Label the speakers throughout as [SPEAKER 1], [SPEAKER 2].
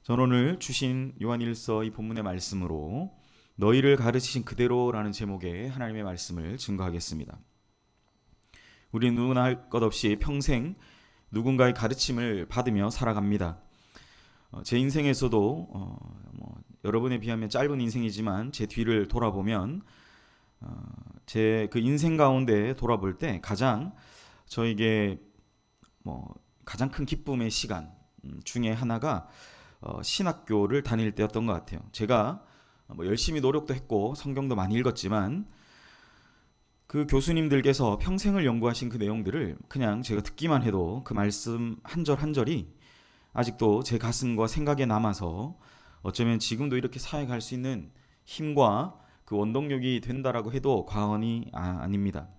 [SPEAKER 1] 저는 오늘 주신 요한일서 이 본문의 말씀으로 너희를 가르치신 그대로라는 제목의 하나님의 말씀을 증거하겠습니다. 우리는 누구나 할 것 없이 평생 누군가의 가르침을 받으며 살아갑니다. 제 인생에서도 여러분에 비하면 짧은 인생이지만 제 뒤를 돌아보면 제 그 인생 가운데 돌아볼 때 가장 저에게 가장 큰 기쁨의 시간 중에 하나가 신학교를 다닐 때였던 것 같아요. 제가 열심히 노력도 했고 성경도 많이 읽었지만 그 교수님들께서 평생을 연구하신 그 내용들을 그냥 제가 듣기만 해도 그 말씀 한 절 한 절이 아직도 제 가슴과 생각에 남아서 어쩌면 지금도 이렇게 사역할 수 있는 힘과 그 원동력이 된다라고 해도 과언이 아닙니다.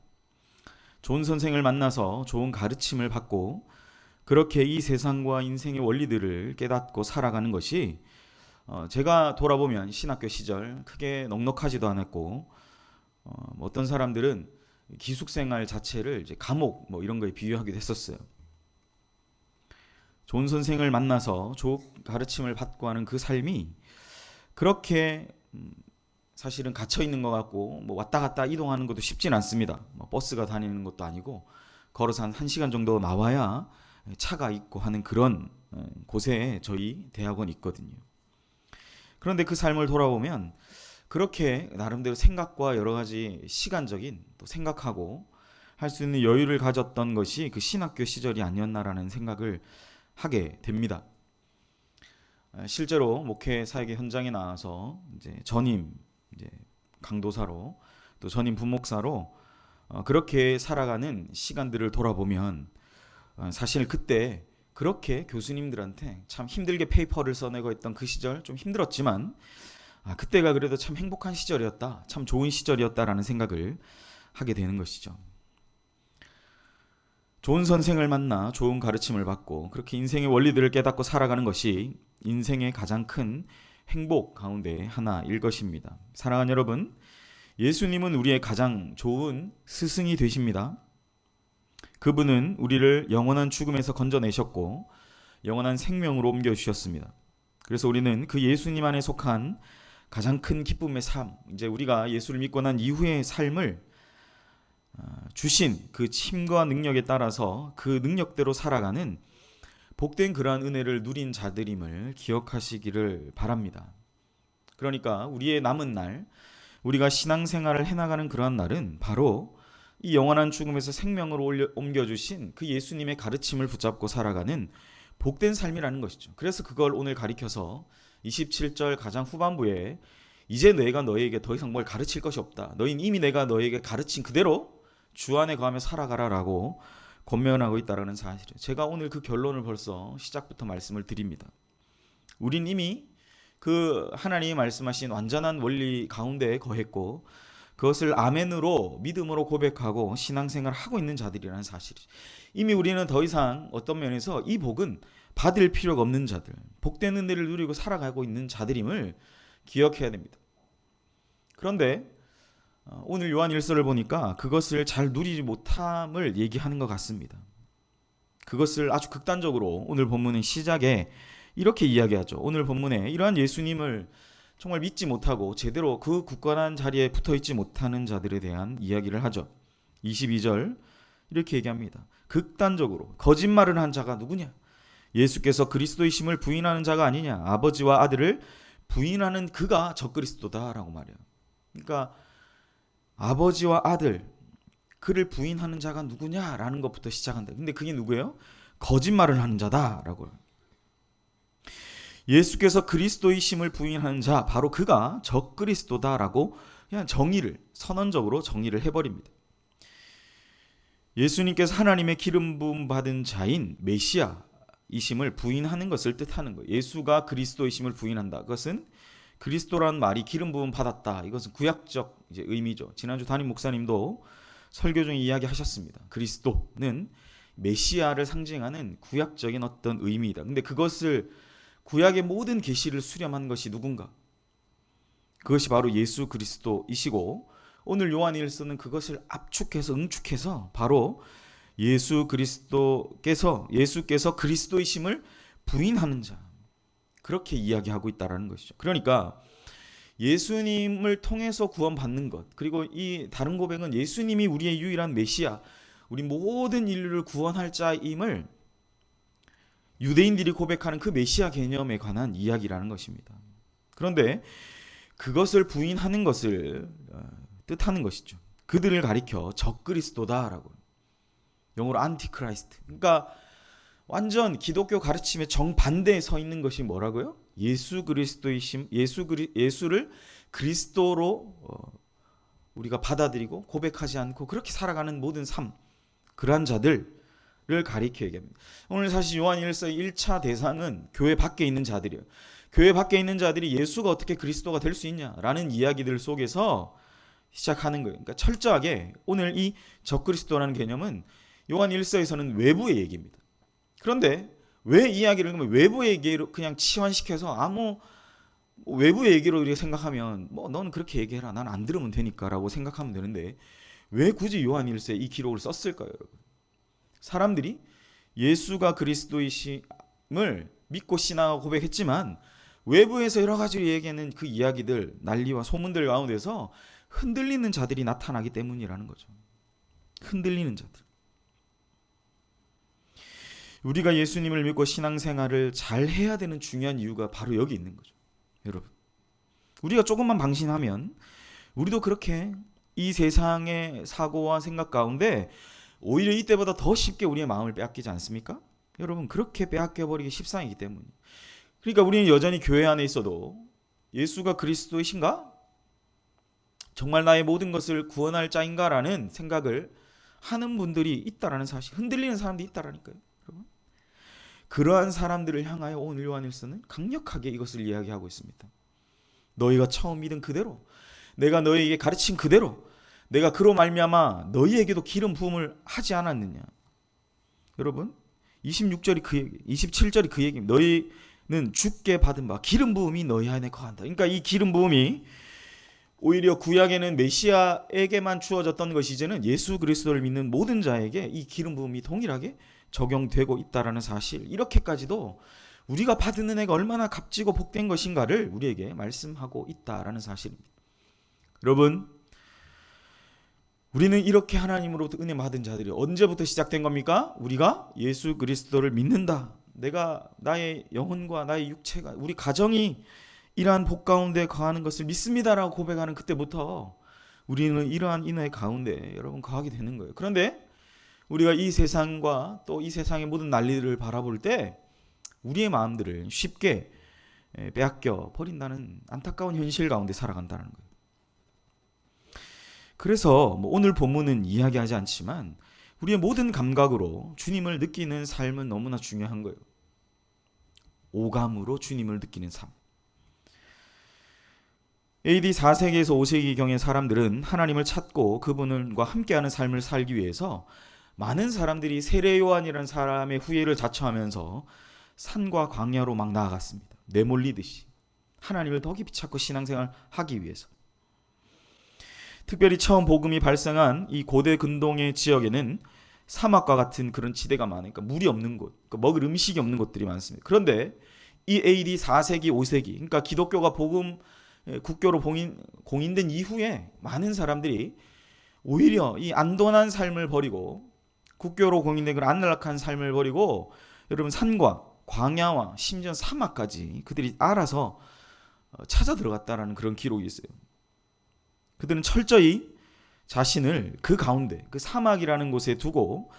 [SPEAKER 1] 좋은 선생을 만나서 좋은 가르침을 받고 그렇게 이 세상과 인생의 원리들을 깨닫고 살아가는 것이 제가 돌아보면 신학교 시절 크게 넉넉하지도 않았고 어떤 사람들은 기숙생활 자체를 이제 감옥 이런 거에 비유하기도 했었어요. 좋은 선생을 만나서 좋은 가르침을 받고 하는 그 삶이 그렇게 사실은 갇혀 있는 것 같고 왔다 갔다 이동하는 것도 쉽진 않습니다. 버스가 다니는 것도 아니고 걸어서 한 1시간 정도 나와야 차가 있고 하는 그런 곳에 저희 대학원이 있거든요. 그런데 그 삶을 돌아보면 그렇게 나름대로 생각과 여러 가지 시간적인 또 생각하고 할 수 있는 여유를 가졌던 것이 그 신학교 시절이 아니었나라는 생각을 하게 됩니다. 실제로 목회 사역의 현장에 나와서 이제 전임 이제 강도사로 또 전임 부목사로 그렇게 살아가는 시간들을 돌아보면 사실 그때 그렇게 교수님들한테 참 힘들게 페이퍼를 써내고 했던 그 시절 좀 힘들었지만 그때가 그래도 참 행복한 시절이었다, 참 좋은 시절이었다라는 생각을 하게 되는 것이죠. 좋은 선생을 만나 좋은 가르침을 받고 그렇게 인생의 원리들을 깨닫고 살아가는 것이 인생의 가장 큰 행복 가운데 하나일 것입니다. 사랑하는 여러분, 예수님은 우리의 가장 좋은 스승이 되십니다. 그분은 우리를 영원한 죽음에서 건져내셨고 영원한 생명으로 옮겨주셨습니다. 그래서 우리는 그 예수님 안에 속한 가장 큰 기쁨의 삶, 이제 우리가 예수를 믿고 난 이후의 삶을 주신 그 힘과 능력에 따라서 그 능력대로 살아가는 복된 그러한 은혜를 누린 자들임을 기억하시기를 바랍니다. 그러니까 우리의 남은 날, 우리가 신앙생활을 해나가는 그러한 날은 바로 이 영원한 죽음에서 생명으로 옮겨주신 그 예수님의 가르침을 붙잡고 살아가는 복된 삶이라는 것이죠. 그래서 그걸 오늘 가리켜서 27절 가장 후반부에 이제 내가 너희에게 더 이상 뭘 가르칠 것이 없다. 너희는 이미 내가 너희에게 가르친 그대로 주 안에 거하며 살아가라라고 권면하고 있다는 사실이에요. 제가 오늘 그 결론을 벌써 시작부터 말씀을 드립니다. 우린 이미 그 하나님이 말씀하신 완전한 원리 가운데에 거했고 그것을 아멘으로 믿음으로 고백하고 신앙생활을 하고 있는 자들이라는 사실이죠. 이미 우리는 더 이상 어떤 면에서 이 복은 받을 필요가 없는 자들, 복된 은혜를 누리고 살아가고 있는 자들임을 기억해야 됩니다. 그런데 오늘 요한일서를 보니까 그것을 잘 누리지 못함을 얘기하는 것 같습니다. 그것을 아주 극단적으로 오늘 본문의 시작에 이렇게 이야기하죠. 오늘 본문에 이러한 예수님을 정말 믿지 못하고 제대로 그 굳건한 자리에 붙어있지 못하는 자들에 대한 이야기를 하죠. 22절 이렇게 얘기합니다. 극단적으로 거짓말을 한 자가 누구냐? 예수께서 그리스도이심을 부인하는 자가 아니냐? 아버지와 아들을 부인하는 그가 적그리스도다라고 말해요. 그러니까 아버지와 아들, 그를 부인하는 자가 누구냐라는 것부터 시작한다. 근데 그게 누구예요? 거짓말을 하는 자다라고. 예수께서 그리스도이심을 부인하는 자, 바로 그가 적그리스도다라고 그냥 선언적으로 정의를 해버립니다. 예수님께서 하나님의 기름 부음 받은 자인 메시아이심을 부인하는 것을 뜻하는 거예요. 예수가 그리스도이심을 부인한다. 그것은 그리스도라는 말이 기름 부음 받았다. 이것은 구약적 의미죠. 지난주 담임 목사님도 설교 중에 이야기하셨습니다. 그리스도는 메시아를 상징하는 구약적인 어떤 의미이다. 근데 그것을 구약의 모든 계시를 수렴한 것이 누군가? 그것이 바로 예수 그리스도이시고 오늘 요한일서는 그것을 압축해서 응축해서 바로 예수께서 그리스도이심을 부인하는 자, 그렇게 이야기하고 있다라는 것이죠. 그러니까 예수님을 통해서 구원받는 것, 그리고 이 다른 고백은 예수님이 우리의 유일한 메시아, 우리 모든 인류를 구원할 자임을 유대인들이 고백하는 그 메시아 개념에 관한 이야기라는 것입니다. 그런데 그것을 부인하는 것을 뜻하는 것이죠. 그들을 가리켜 적그리스도다라고, 영어로 안티크라이스트. 그러니까 완전 기독교 가르침의 정반대에 서 있는 것이 뭐라고요? 예수 그리스도이심, 예수를 그리스도로 우리가 받아들이고 고백하지 않고 그렇게 살아가는 모든 삶, 그러한 자들을 가리켜 얘기합니다. 오늘 사실 요한 1서의 1차 대상은 교회 밖에 있는 자들이에요. 교회 밖에 있는 자들이 예수가 어떻게 그리스도가 될 수 있냐라는 이야기들 속에서 시작하는 거예요. 그러니까 철저하게 오늘 이 적그리스도라는 개념은 요한 1서에서는 외부의 얘기입니다. 그런데 왜 이야기를 그러면 외부의 얘기로 그냥 치환시켜서 아무 외부의 얘기로 이렇게 생각하면 뭐 너는 그렇게 얘기해라, 난 안 들으면 되니까라고 생각하면 되는데 왜 굳이 요한 1서에 이 기록을 썼을까요, 여러분? 사람들이 예수가 그리스도이심을 믿고 신앙하고 고백했지만 외부에서 여러 가지로 얘기하는 그 이야기들, 난리와 소문들 가운데서 흔들리는 자들이 나타나기 때문이라는 거죠. 흔들리는 자들. 우리가 예수님을 믿고 신앙생활을 잘 해야 되는 중요한 이유가 바로 여기 있는 거죠. 여러분, 우리가 조금만 방심하면 우리도 그렇게 이 세상의 사고와 생각 가운데 오히려 이때보다 더 쉽게 우리의 마음을 빼앗기지 않습니까? 여러분, 그렇게 빼앗겨버리기 십상이기 때문이에요. 그러니까 우리는 여전히 교회 안에 있어도 예수가 그리스도이신가? 정말 나의 모든 것을 구원할 자인가라는 생각을 하는 분들이 있다라는 사실, 흔들리는 사람들이 있다라니까요. 여러분, 그러한 사람들을 향하여 오늘 요한일서는 강력하게 이것을 이야기하고 있습니다. 너희가 처음 믿은 그대로, 내가 너희에게 가르친 그대로, 내가 그로 말미암아 너희에게도 기름 부음을 하지 않았느냐. 여러분, 26절이 그 얘기, 27절이 그 얘기입니다. 너희는 주께 받은 바 기름 부음이 너희 안에 거한다. 그러니까 이 기름 부음이 오히려 구약에는 메시아에게만 주어졌던 것이 이제는 예수 그리스도를 믿는 모든 자에게 이 기름 부음이 동일하게 적용되고 있다라는 사실, 이렇게까지도 우리가 받은 은혜가 얼마나 값지고 복된 것인가를 우리에게 말씀하고 있다라는 사실입니다. 여러분, 우리는 이렇게 하나님으로부터 은혜 받은 자들이 언제부터 시작된 겁니까? 우리가 예수 그리스도를 믿는다. 내가 나의 영혼과 나의 육체가, 우리 가정이 이러한 복 가운데 거하는 것을 믿습니다라고 고백하는 그때부터 우리는 이러한 인의 가운데 여러분 거하게 되는 거예요. 그런데 우리가 이 세상과 또 이 세상의 모든 난리들을 바라볼 때 우리의 마음들을 쉽게 빼앗겨 버린다는 안타까운 현실 가운데 살아간다는 거예요. 그래서 오늘 본문은 이야기하지 않지만 우리의 모든 감각으로 주님을 느끼는 삶은 너무나 중요한 거예요. 오감으로 주님을 느끼는 삶. AD 4세기에서 5세기경의 사람들은 하나님을 찾고 그분과 함께하는 삶을 살기 위해서 많은 사람들이 세례 요한이라는 사람의 후예를 자처하면서 산과 광야로 막 나아갔습니다. 내몰리듯이 하나님을 더 깊이 찾고 신앙생활을 하기 위해서. 특별히 처음 복음이 발생한 이 고대 근동의 지역에는 사막과 같은 그런 지대가 많으니까 물이 없는 곳, 그러니까 먹을 음식이 없는 곳들이 많습니다. 그런데 이 AD 4세기, 5세기, 그러니까 기독교가 복음 국교로 공인된 이후에 많은 사람들이 오히려 이 안돈한 삶을 버리고 국교로 공인된 그런 안락한 삶을 버리고 여러분 산과 광야와 심지어 사막까지 그들이 알아서 찾아 들어갔다라는 그런 기록이 있어요. 그들은 철저히 자신을 그 가운데 그 사막이라는 곳에 두고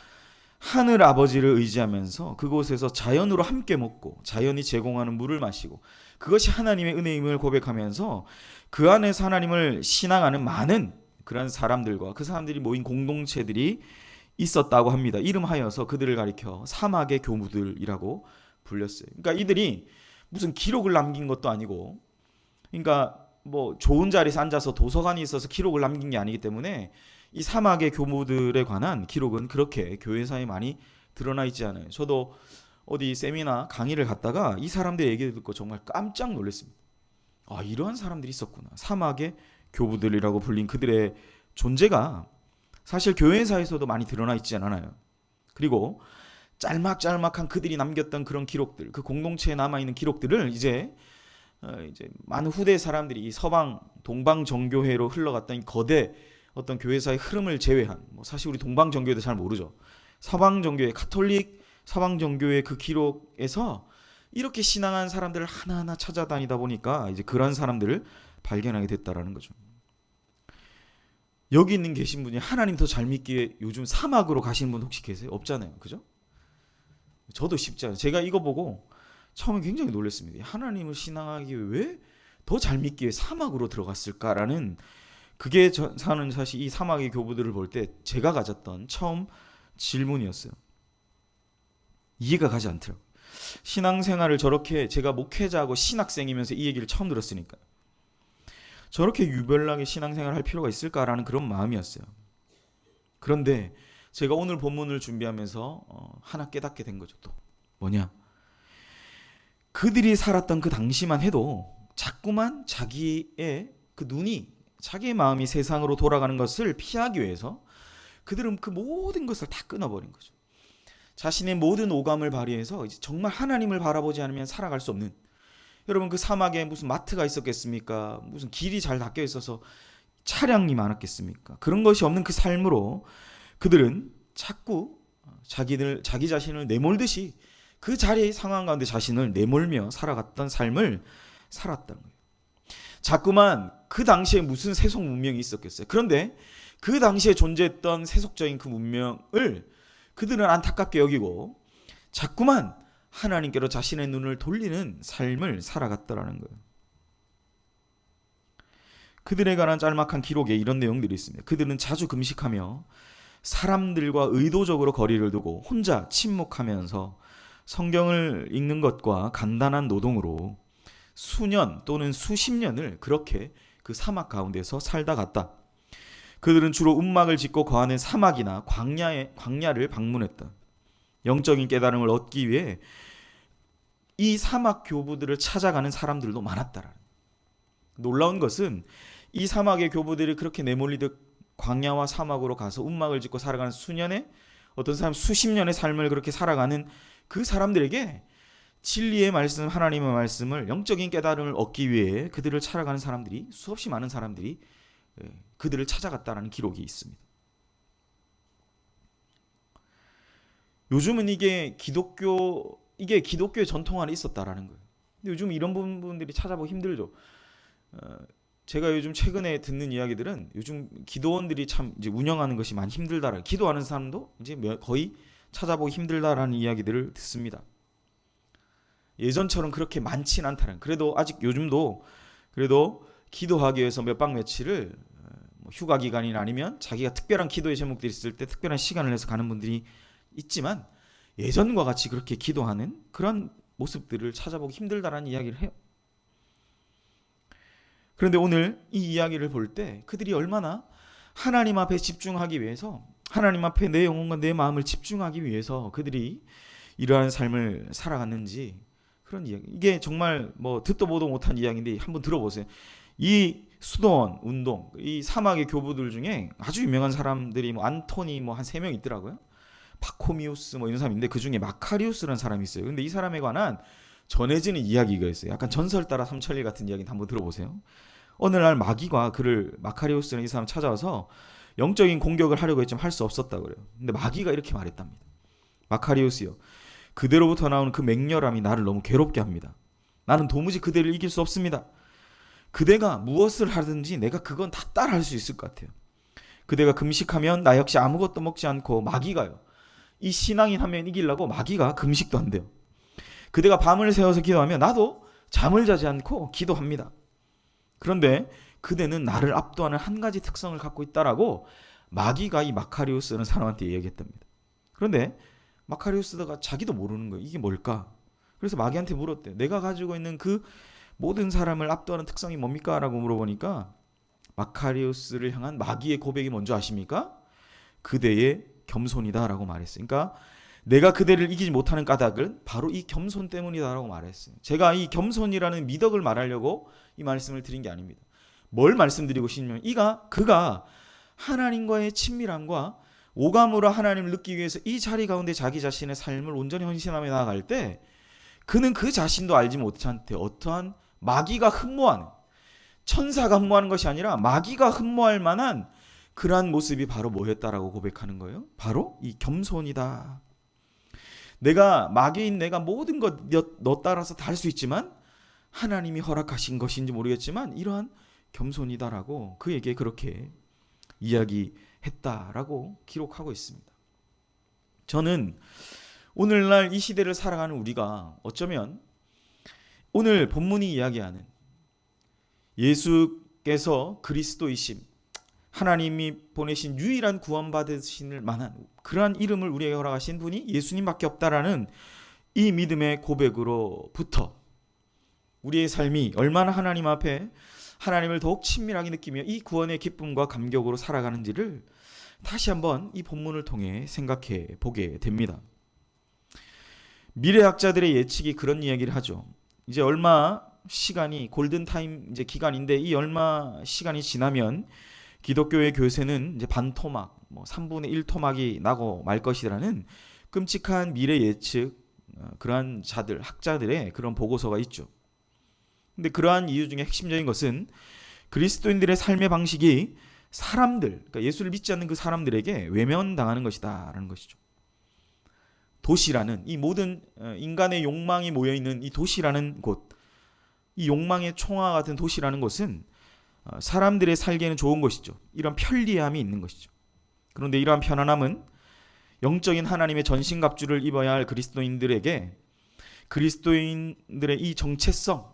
[SPEAKER 1] 하늘 아버지를 의지하면서 그곳에서 자연으로 함께 먹고 자연이 제공하는 물을 마시고 그것이 하나님의 은혜임을 고백하면서 그 안에서 하나님을 신앙하는 많은 그런 사람들과 그 사람들이 모인 공동체들이 있었다고 합니다. 이름하여서 그들을 가리켜 사막의 교무들이라고 불렸어요. 그러니까 이들이 무슨 기록을 남긴 것도 아니고, 그러니까 뭐 좋은 자리에서 앉아서 도서관이 있어서 기록을 남긴 게 아니기 때문에 이 사막의 교무들에 관한 기록은 그렇게 교회사에 많이 드러나 있지 않아요. 저도 어디 세미나 강의를 갔다가 이 사람들 얘기를 듣고 정말 깜짝 놀랐습니다. 아, 이러한 사람들이 있었구나. 사막의 교부들이라고 불린 그들의 존재가 사실 교회사에서도 많이 드러나 있지 않아요. 그리고 짤막짤막한 그들이 남겼던 그런 기록들, 그 공동체에 남아있는 기록들을 이제 많은 후대 사람들이 이 서방 동방 정교회로 흘러갔던 이 거대 어떤 교회사의 흐름을 제외한, 사실 우리 동방 정교회도 잘 모르죠. 서방 정교회, 가톨릭 서방 정교회 그 기록에서 이렇게 신앙한 사람들을 하나하나 찾아다니다 보니까 이제 그런 사람들을 발견하게 됐다라는 거죠. 여기 있는 계신 분이 하나님 더 잘 믿기에 요즘 사막으로 가시는 분 혹시 계세요? 없잖아요, 그죠? 저도 쉽지 않아요. 제가 이거 보고 처음에 굉장히 놀랐습니다. 하나님을 신앙하기 위해 왜 더 잘 믿기 위해 사막으로 들어갔을까라는, 그게 저는 사실 이 사막의 교부들을 볼 때 제가 가졌던 처음 질문이었어요. 이해가 가지 않더라고요. 신앙생활을 저렇게, 제가 목회자하고 신학생이면서 이 얘기를 처음 들었으니까 저렇게 유별나게 신앙생활을 할 필요가 있을까라는 그런 마음이었어요. 그런데 제가 오늘 본문을 준비하면서 하나 깨닫게 된 거죠. 또 뭐냐, 그들이 살았던 그 당시만 해도 자꾸만 자기의 그 눈이, 자기의 마음이 세상으로 돌아가는 것을 피하기 위해서 그들은 그 모든 것을 다 끊어버린 거죠. 자신의 모든 오감을 발휘해서 이제 정말 하나님을 바라보지 않으면 살아갈 수 없는, 여러분 그 사막에 무슨 마트가 있었겠습니까? 무슨 길이 잘 닦여 있어서 차량이 많았겠습니까? 그런 것이 없는 그 삶으로 그들은 자꾸 자기 자신을 내몰듯이 그 자리의 상황 가운데 자신을 내몰며 살아갔던 삶을 살았다는 거예요. 자꾸만 그 당시에 무슨 세속 문명이 있었겠어요. 그런데 그 당시에 존재했던 세속적인 그 문명을 그들은 안타깝게 여기고 자꾸만 하나님께로 자신의 눈을 돌리는 삶을 살아갔다라는 거예요. 그들에 관한 짤막한 기록에 이런 내용들이 있습니다. 그들은 자주 금식하며 사람들과 의도적으로 거리를 두고 혼자 침묵하면서 성경을 읽는 것과 간단한 노동으로 수년 또는 수십 년을 그렇게 그 사막 가운데서 살다 갔다. 그들은 주로 움막을 짓고 거하는 사막이나 광야를 방문했다. 영적인 깨달음을 얻기 위해 이 사막 교부들을 찾아가는 사람들도 많았다라는. 놀라운 것은 이 사막의 교부들이 그렇게 내몰리듯 광야와 사막으로 가서 움막을 짓고 살아가는 수년의, 어떤 사람 수십 년의 삶을 그렇게 살아가는 그 사람들에게 진리의 말씀, 하나님의 말씀을, 영적인 깨달음을 얻기 위해 그들을 찾아가는 사람들이, 수없이 많은 사람들이 그들을 찾아갔다는 기록이 있습니다. 요즘은 이게 기독교의 전통 안에 있었다라는 거예요. 근데 요즘 이런 부분들이 찾아보기 힘들죠. 제가 요즘 최근에 듣는 이야기들은 요즘 기도원들이 참 이제 운영하는 것이 많이 힘들다라, 기도하는 사람도 이제 거의 찾아보기 힘들다라는 이야기들을 듣습니다. 예전처럼 그렇게 많지는 않다는. 그래도 아직 요즘도 그래도 기도하기 위해서 몇 박 며칠을 휴가 기간이나 아니면 자기가 특별한 기도의 제목들이 있을 때 특별한 시간을 내서 가는 분들이 있지만 예전과 같이 그렇게 기도하는 그런 모습들을 찾아보기 힘들다라는 이야기를 해요. 그런데 오늘 이 이야기를 볼 때 그들이 얼마나 하나님 앞에 집중하기 위해서, 하나님 앞에 내 영혼과 내 마음을 집중하기 위해서 그들이 이러한 삶을 살아갔는지, 그런 이야기. 이게 정말 듣도 보도 못한 이야기인데 한번 들어보세요. 이 수도원 운동, 이 사막의 교부들 중에 아주 유명한 사람들이 안토니 한 3명 있더라고요. 파코미우스 이런 사람인데 그 중에 마카리우스라는 사람이 있어요. 근데 이 사람에 관한 전해지는 이야기가 있어요. 약간 전설 따라 삼천리 같은 이야기인데 한번 들어보세요. 어느 날 마귀가 마카리우스라는 이 사람 찾아와서 영적인 공격을 하려고 했지만 할 수 없었다 그래요. 근데 마귀가 이렇게 말했답니다. 마카리우스요, 그대로부터 나오는 그 맹렬함이 나를 너무 괴롭게 합니다. 나는 도무지 그대를 이길 수 없습니다. 그대가 무엇을 하든지 내가 그건 다 따라할 수 있을 것 같아요. 그대가 금식하면 나 역시 아무것도 먹지 않고, 마귀가요, 이 신앙인 한 명 이기려고 마귀가 금식도 한대요. 그대가 밤을 새워서 기도하면 나도 잠을 자지 않고 기도합니다. 그런데 그대는 나를 압도하는 한 가지 특성을 갖고 있다라고 마귀가 이 마카리우스라는 사람한테 얘기했답니다. 그런데 마카리우스가 자기도 모르는 거예요. 이게 뭘까? 그래서 마귀한테 물었대요. 내가 가지고 있는 그 모든 사람을 압도하는 특성이 뭡니까? 라고 물어보니까 마카리우스를 향한 마귀의 고백이 뭔지 아십니까? 그대의 겸손이다 라고 말했어요. 그러니까 내가 그대를 이기지 못하는 까닭은 바로 이 겸손 때문이다 라고 말했어요. 제가 이 겸손이라는 미덕을 말하려고 이 말씀을 드린 게 아닙니다. 뭘 말씀드리고 싶냐면 그가 하나님과의 친밀함과 오감으로 하나님을 느끼기 위해서 이 자리 가운데 자기 자신의 삶을 온전히 헌신하며 나아갈 때 그는 그 자신도 알지 못한테 어떠한 마귀가 흠모하는, 천사가 흠모하는 것이 아니라 마귀가 흠모할 만한 그러한 모습이 바로 뭐였다라고 고백하는 거예요? 바로 이 겸손이다. 내가 마귀인 내가 모든 것 너 따라서 다 할 수 있지만 하나님이 허락하신 것인지 모르겠지만 이러한 겸손이다라고 그에게 그렇게 이야기했다라고 기록하고 있습니다. 저는 오늘날 이 시대를 살아가는 우리가 어쩌면 오늘 본문이 이야기하는 예수께서 그리스도이심, 하나님이 보내신 유일한 구원받으실 만한 그러한 이름을 우리에게 허락하신 분이 예수님밖에 없다라는 이 믿음의 고백으로부터 우리의 삶이 얼마나 하나님 앞에 하나님을 더욱 친밀하게 느끼며 이 구원의 기쁨과 감격으로 살아가는지를 다시 한번 이 본문을 통해 생각해 보게 됩니다. 미래학자들의 예측이 그런 이야기를 하죠. 이제 얼마 시간이 골든타임 이제 기간인데 이 얼마 시간이 지나면 기독교의 교세는 이제 반토막, 3분의 1 토막이 나고 말 것이라는 끔찍한 미래 예측, 그러한 자들, 학자들의 그런 보고서가 있죠. 근데 그러한 이유 중에 핵심적인 것은 그리스도인들의 삶의 방식이 사람들, 그러니까 예수를 믿지 않는 그 사람들에게 외면당하는 것이다라는 것이죠. 도시라는 이 모든 인간의 욕망이 모여있는 이 도시라는 곳, 이 욕망의 총화 같은 도시라는 곳은 사람들의 살기에는 좋은 것이죠. 이런 편리함이 있는 것이죠. 그런데 이러한 편안함은 영적인 하나님의 전신갑주를 입어야 할 그리스도인들에게 그리스도인들의 이 정체성,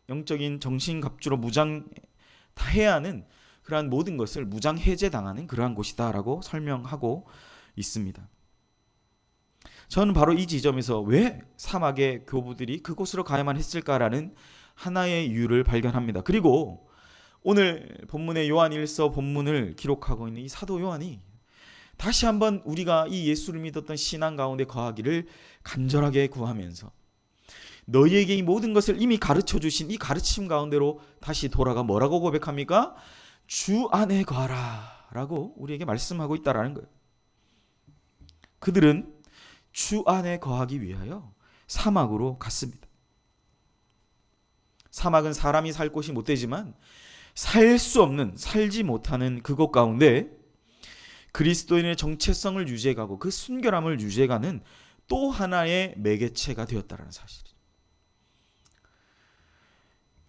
[SPEAKER 1] 영적인 정신갑주로 무장해야 하는 그러한 모든 것을 무장해제당하는 그러한 곳이다라고 설명하고 있습니다. 저는 바로 이 지점에서 왜 사막의 교부들이 그곳으로 가야만 했을까라는 하나의 이유를 발견합니다. 그리고 오늘 본문의 요한 1서 본문을 기록하고 있는 이 사도 요한이 다시 한번 우리가 이 예수를 믿었던 신앙 가운데 거하기를 간절하게 구하면서 너희에게 이 모든 것을 이미 가르쳐 주신 이 가르침 가운데로 다시 돌아가 뭐라고 고백합니까? 주 안에 거하라 라고 우리에게 말씀하고 있다라는 거예요. 그들은 주 안에 거하기 위하여 사막으로 갔습니다. 사막은 사람이 살 곳이 못 되지만 살 수 없는, 살지 못하는 그곳 가운데 그리스도인의 정체성을 유지해가고 그 순결함을 유지해가는 또 하나의 매개체가 되었다는 사실이죠.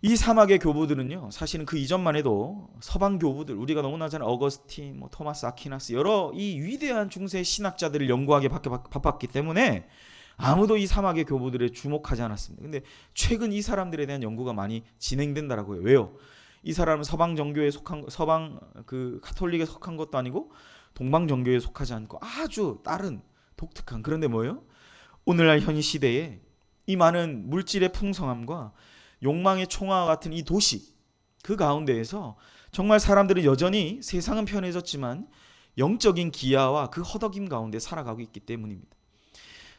[SPEAKER 1] 이 사막의 교부들은요, 사실은 그 이전만 해도 서방 교부들, 우리가 너무나 잘 어거스틴, 토마스 아퀴나스 여러 이 위대한 중세 신학자들을 연구하기에 바빴기 때문에 아무도 이 사막의 교부들에 주목하지 않았습니다. 근데 최근 이 사람들에 대한 연구가 많이 진행된다라고 해요. 왜요? 이 사람은 서방 정교에 속한, 서방 그 카톨릭에 속한 것도 아니고 동방 정교에 속하지 않고 아주 다른 독특한, 그런데 뭐예요? 오늘날 현 시대에 이 많은 물질의 풍성함과 욕망의 총화와 같은 이 도시, 그 가운데에서 정말 사람들은 여전히 세상은 편해졌지만 영적인 기아와 그 허덕임 가운데 살아가고 있기 때문입니다.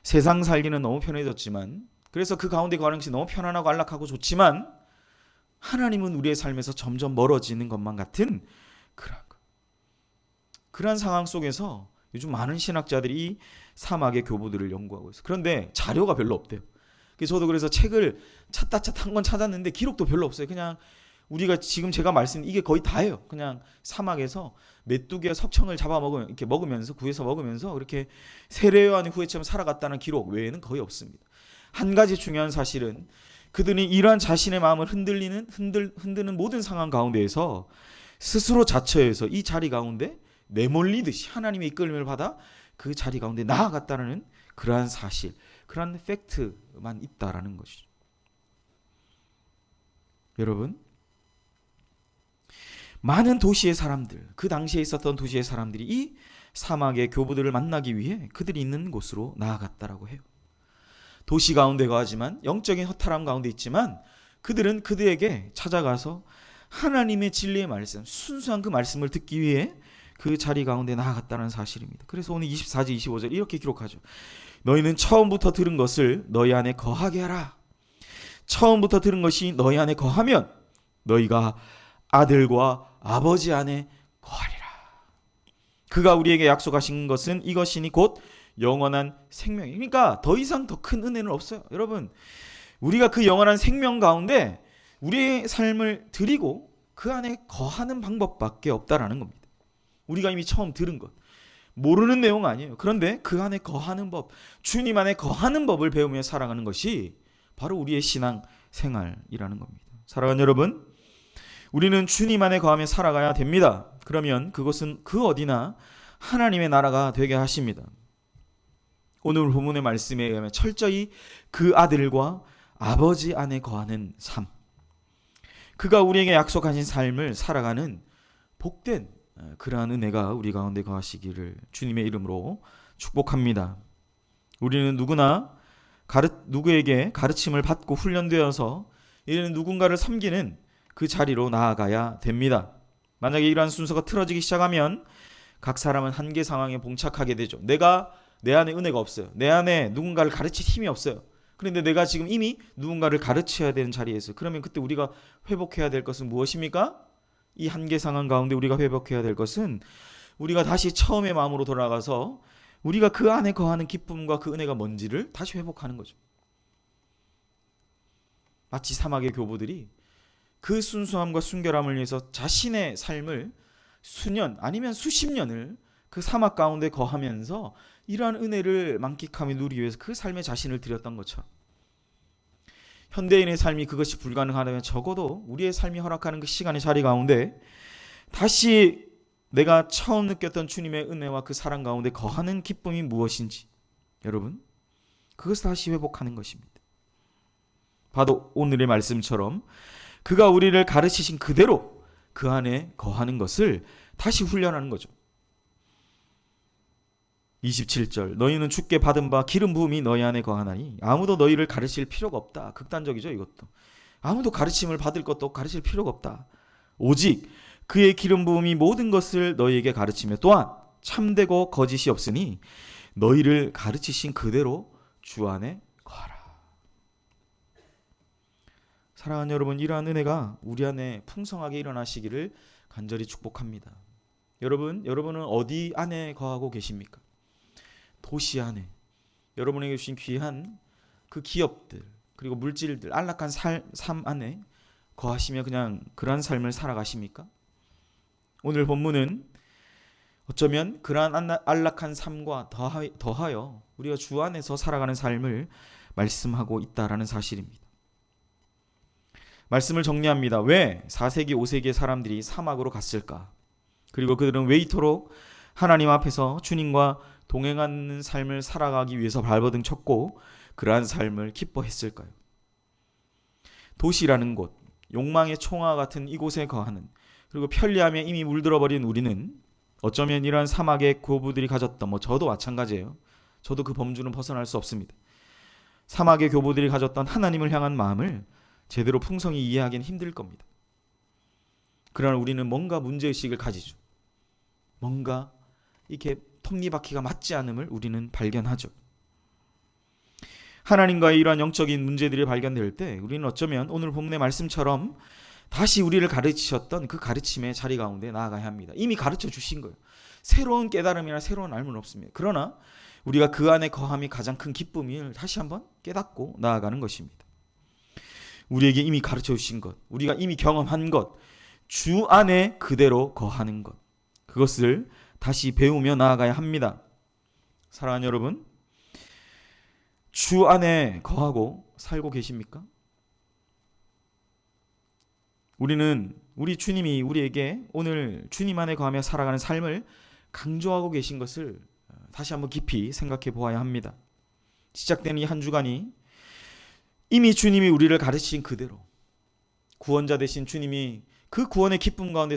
[SPEAKER 1] 세상 살기는 너무 편해졌지만, 그래서 그 가운데 거하는 것이 너무 편안하고 안락하고 좋지만 하나님은 우리의 삶에서 점점 멀어지는 것만 같은 그런 상황 속에서 요즘 많은 신학자들이 이 사막의 교부들을 연구하고 있어요. 그런데 자료가 별로 없대요. 저도 그래서 책을 한 권 찾았는데 기록도 별로 없어요. 그냥 우리가 지금 제가 말씀드린 이게 거의 다예요. 그냥 사막에서 메뚜기와 석청을 이렇게 먹으면서 구해서 먹으면서 그렇게 세례요한의 후예처럼 살아갔다는 기록 외에는 거의 없습니다. 한 가지 중요한 사실은 그들이 이러한 자신의 마음을 흔드는 모든 상황 가운데에서 스스로 자처해서 이 자리 가운데 내몰리듯이 하나님의 이끌림을 받아 그 자리 가운데 나아갔다는 그러한 사실, 그러한 팩트만 있다라는 것이죠. 여러분, 많은 도시의 사람들, 그 당시에 있었던 도시의 사람들이 이 사막의 교부들을 만나기 위해 그들이 있는 곳으로 나아갔다라고 해요. 도시 가운데 거하지만 영적인 허탈함 가운데 있지만 그들은 그들에게 찾아가서 하나님의 진리의 말씀, 순수한 그 말씀을 듣기 위해 그 자리 가운데 나아갔다는 사실입니다. 그래서 오늘 24절 25절 이렇게 기록하죠. 너희는 처음부터 들은 것을 너희 안에 거하게 하라. 처음부터 들은 것이 너희 안에 거하면 너희가 아들과 아버지 안에 거하리라. 그가 우리에게 약속하신 것은 이것이니 곧 영원한 생명이. 그러니까 더 이상 더 큰 은혜는 없어요. 여러분, 우리가 그 영원한 생명 가운데 우리의 삶을 드리고 그 안에 거하는 방법밖에 없다라는 겁니다. 우리가 이미 처음 들은 것, 모르는 내용 아니에요. 그런데 그 안에 거하는 법, 주님 안에 거하는 법을 배우며 살아가는 것이 바로 우리의 신앙 생활이라는 겁니다. 사랑하는 여러분, 우리는 주님 안에 거하며 살아가야 됩니다. 그러면 그것은 그 어디나 하나님의 나라가 되게 하십니다. 오늘 본문의 말씀에 의하면 철저히 그 아들과 아버지 안에 거하는 삶, 그가 우리에게 약속하신 삶을 살아가는 복된 그러한 은혜가 우리 가운데 거하시기를 주님의 이름으로 축복합니다. 우리는 누구나 누구에게 가르침을 받고 훈련되어서 이제는 누군가를 섬기는 그 자리로 나아가야 됩니다. 만약에 이러한 순서가 틀어지기 시작하면 각 사람은 한계 상황에 봉착하게 되죠. 내 안에 은혜가 없어요. 내 안에 누군가를 가르칠 힘이 없어요. 그런데 내가 지금 이미 누군가를 가르쳐야 되는 자리에 있어요. 그러면 그때 우리가 회복해야 될 것은 무엇입니까? 이 한계 상황 가운데 우리가 회복해야 될 것은 우리가 다시 처음의 마음으로 돌아가서 우리가 그 안에 거하는 기쁨과 그 은혜가 뭔지를 다시 회복하는 거죠. 마치 사막의 교부들이 그 순수함과 순결함을 위해서 자신의 삶을 수년 아니면 수십 년을 그 사막 가운데 거하면서 이러한 은혜를 만끽하며 누리기 위해서 그 삶에 자신을 드렸던 것처럼 현대인의 삶이 그것이 불가능하다면 적어도 우리의 삶이 허락하는 그 시간의 자리 가운데 다시 내가 처음 느꼈던 주님의 은혜와 그 사랑 가운데 거하는 기쁨이 무엇인지 여러분 그것을 다시 회복하는 것입니다. 바로 오늘의 말씀처럼 그가 우리를 가르치신 그대로 그 안에 거하는 것을 다시 훈련하는 거죠. 27절 너희는 주께 받은 바 기름 부음이 너희 안에 거하나니 아무도 너희를 가르칠 필요가 없다. 극단적이죠. 이것도 아무도 가르침을 받을 것도 가르칠 필요가 없다. 오직 그의 기름 부음이 모든 것을 너희에게 가르치며 또한 참되고 거짓이 없으니 너희를 가르치신 그대로 주 안에 거하라. 사랑하는 여러분, 이러한 우리 안에 풍성하게 일어나시기를 간절히 축복합니다. 여러분은 어디 안에 거하고 계십니까? 도시 안에 여러분에게 주신 귀한 그 기업들 그리고 물질들 안락한 삶 안에 거하시며 그냥 그러한 삶을 살아가십니까? 오늘 본문은 어쩌면 그러한 안락한 삶과 더하여 우리가 주 안에서 살아가는 삶을 말씀하고 있다라는 사실입니다. 말씀을 정리합니다. 왜 4세기 5세기의 사람들이 사막으로 갔을까? 그리고 그들은 왜 이토록 하나님 앞에서 주님과 동행하는 삶을 살아가기 위해서 발버둥 쳤고 그러한 삶을 기뻐했을까요? 도시라는 곳, 욕망의 총화 같은 이곳에 거하는 그리고 편리함에 이미 물들어버린 우리는 어쩌면 이러한 사막의 교부들이 가졌던 저도 마찬가지예요. 저도 그 범주는 벗어날 수 없습니다. 사막의 교부들이 가졌던 하나님을 향한 마음을 제대로 풍성히 이해하기는 힘들 겁니다. 그러나 우리는 뭔가 문제의식을 가지죠. 뭔가 이렇게 톱니바퀴가 맞지 않음을 우리는 발견하죠. 하나님과의 이러한 영적인 문제들이 발견될 때 우리는 어쩌면 오늘 본문의 말씀처럼 다시 우리를 가르치셨던 그 가르침의 자리 가운데 나아가야 합니다. 이미 가르쳐 주신 거예요. 새로운 깨달음이나 새로운 알면 없습니다. 그러나 우리가 그 안에 거함이 가장 큰 기쁨을 다시 한번 깨닫고 나아가는 것입니다. 우리에게 이미 가르쳐 주신 것, 우리가 이미 경험한 것, 주 안에 그대로 거하는 것, 그것을 다시 배우며 나아가야 합니다. 사랑하는 여러분, 주 안에 거하고 살고 계십니까? 우리 주님이 우리에게 오늘 주님 안에 거하며 살아가는 삶을 강조하고 계신 것을 다시 한번 깊이 생각해 보아야 합니다. 시작된 이 한 주간이 이미 주님이 우리를 가르치신 그대로 구원자 되신 주님이 그 구원의 기쁨 가운데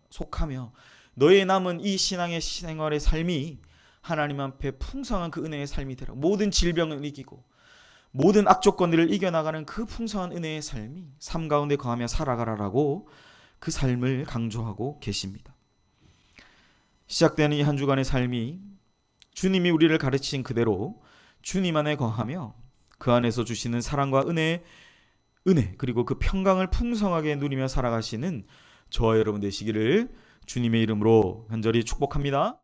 [SPEAKER 1] 속하며 너의 남은 이 신앙의 생활의 삶이 하나님 앞에 풍성한 그 은혜의 삶이 되라. 모든 질병을 이기고 모든 악조건들을 이겨나가는 그 풍성한 은혜의 삶이 삶 가운데 거하며 살아가라라고 그 삶을 강조하고 계십니다. 시작되는 이 한 주간의 삶이 주님이 우리를 가르치신 그대로 주님 안에 거하며 그 안에서 주시는 사랑과 은혜 그리고 그 평강을 풍성하게 누리며 살아가시는 저와 여러분 되시기를 주님의 이름으로 간절히 축복합니다.